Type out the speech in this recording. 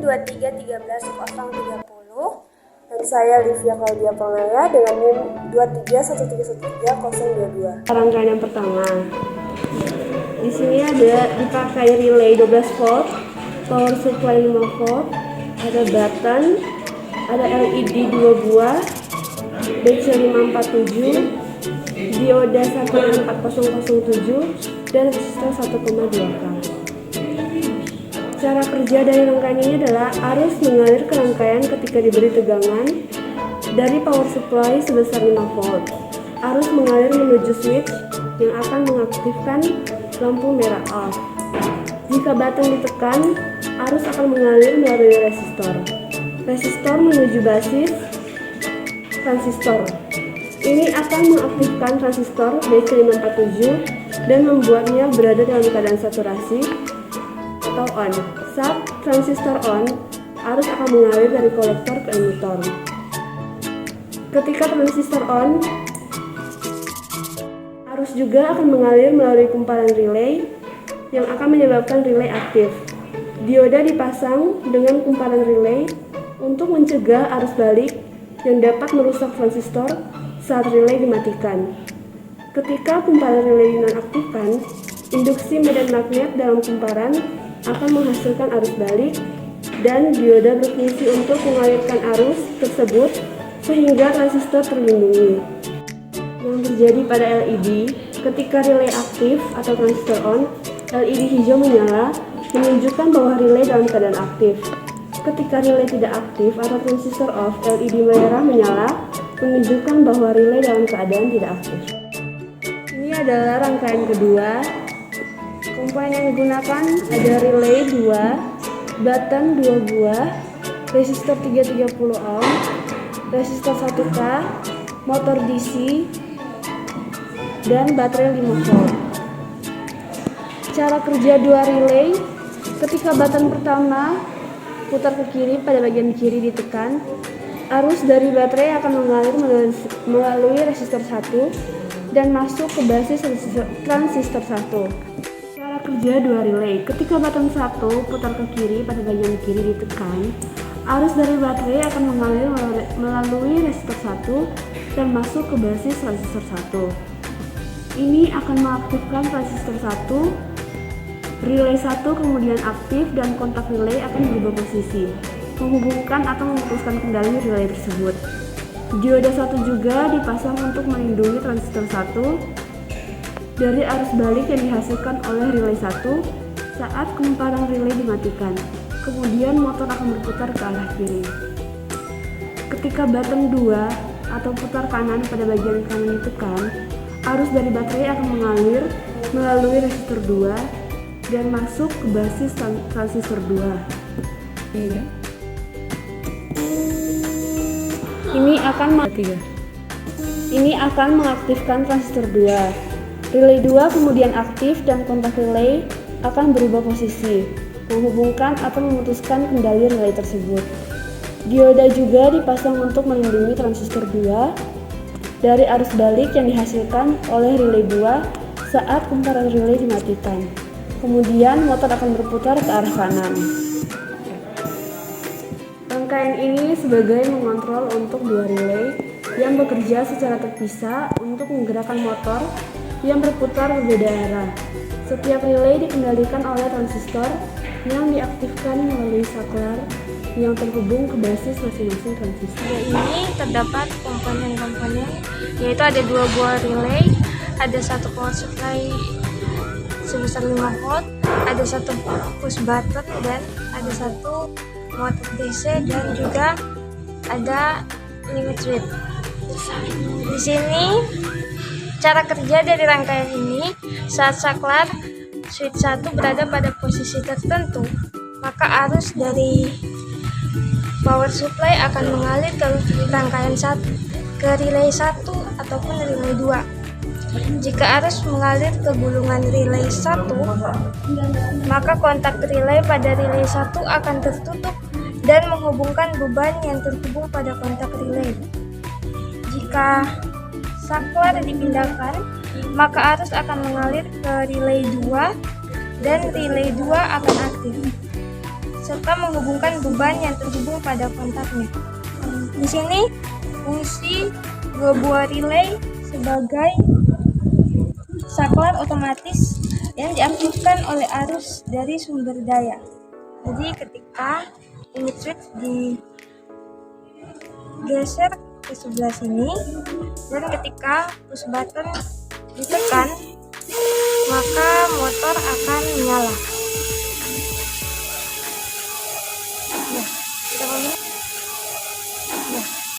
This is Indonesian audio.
23131030 dan saya Livia Claudia Pangaya dengan NIM 23131322. Rangkaian yang pertama. Di sini ada dipakai relay 12 volt, power supply 5 volt, ada button, ada LED 2 buah, battery 547, dioda 14007 dan resistor 1,2K. Cara kerja dari rangkaian ini adalah arus mengalir ke rangkaian ketika diberi tegangan dari power supply sebesar 5 volt. Arus mengalir menuju switch yang akan mengaktifkan lampu merah off. Jika button ditekan, arus akan mengalir melalui resistor. Resistor menuju basis transistor. Ini akan mengaktifkan transistor BC547 dan membuatnya berada dalam keadaan saturasi atau on. Saat transistor on, arus akan mengalir dari kolektor ke emitor. Ketika transistor on, arus juga akan mengalir melalui kumparan relay yang akan menyebabkan relay aktif. Dioda dipasang dengan kumparan relay untuk mencegah arus balik yang dapat merusak transistor saat relay dimatikan. Ketika kumparan relay dinonaktifkan, induksi medan magnet dalam kumparan akan menghasilkan arus balik dan dioda berfungsi untuk mengalirkan arus tersebut sehingga transistor terlindungi. Yang terjadi pada LED, ketika relay aktif atau transistor on, LED hijau menyala menunjukkan bahwa relay dalam keadaan aktif. Ketika relay tidak aktif atau transistor off, LED merah menyala menunjukkan bahwa relay dalam keadaan tidak aktif. Ini adalah rangkaian kedua. Komponen yang digunakan ada relay 2, button 2 buah, resistor 330 ohm, resistor 1K, motor DC, dan baterai 5 volt. Cara kerja dua relay, ketika button pertama putar ke kiri pada bagian kiri ditekan, arus dari baterai akan mengalir melalui resistor 1 dan masuk ke basis transistor 1. Cara kerja dua relay, ketika button 1 putar ke kiri pada bagian kiri ditekan, arus dari baterai akan mengalir melalui resistor 1 dan masuk ke basis transistor 1. Ini akan mengaktifkan transistor 1, relay 1 kemudian aktif dan kontak relay akan berubah posisi, menghubungkan atau memutuskan kendali relay tersebut. Dioda 1 juga dipasang untuk melindungi transistor 1 dari arus balik yang dihasilkan oleh relay 1 saat kumparan relay dimatikan. Kemudian motor akan berputar ke arah kiri. Ketika button 2 atau putar kanan pada bagian kanan ditekan, arus dari baterai akan mengalir melalui resistor 2 dan masuk ke basis transistor 2. Ini akan mengaktifkan transistor 2. Relay 2 kemudian aktif dan kontak relay akan berubah posisi, menghubungkan atau memutuskan kendali relay tersebut. Dioda juga dipasang untuk melindungi transistor 2 dari arus balik yang dihasilkan oleh relay 2 saat kumparan relay dimatikan. Kemudian motor akan berputar ke arah kanan. Rangkaian ini sebagai mengontrol untuk dua relay yang bekerja secara terpisah untuk menggerakkan motor yang berputar berbeda arah. Setiap relay dikendalikan oleh transistor yang diaktifkan melalui saklar yang terhubung ke basis masing-masing transistor. Ini terdapat komponen-komponen, yaitu ada dua buah relay, ada satu power supply sebesar 5 volt, ada satu push button dan ada satu motor DC dan juga ada limit switch. Di sini cara kerja dari rangkaian ini, saat saklar switch 1 berada pada posisi tertentu, maka arus dari power supply akan mengalir ke rangkaian 1, ke relay 1 ataupun relay 2. Jika arus mengalir ke gulungan relay 1, maka kontak relay pada relay 1 akan tertutup dan menghubungkan beban yang terhubung pada kontak relay. Jika saklar dipindahkan, maka arus akan mengalir ke relay 2 dan relay 2 akan aktif. serta menghubungkan beban yang terhubung pada kontaknya. Di sini fungsi dua buah relay sebagai saklar otomatis yang diaktifkan oleh arus dari sumber daya. Jadi ketika ini switch digeser ke sebelah sini dan ketika push button ditekan, maka motor akan menyala.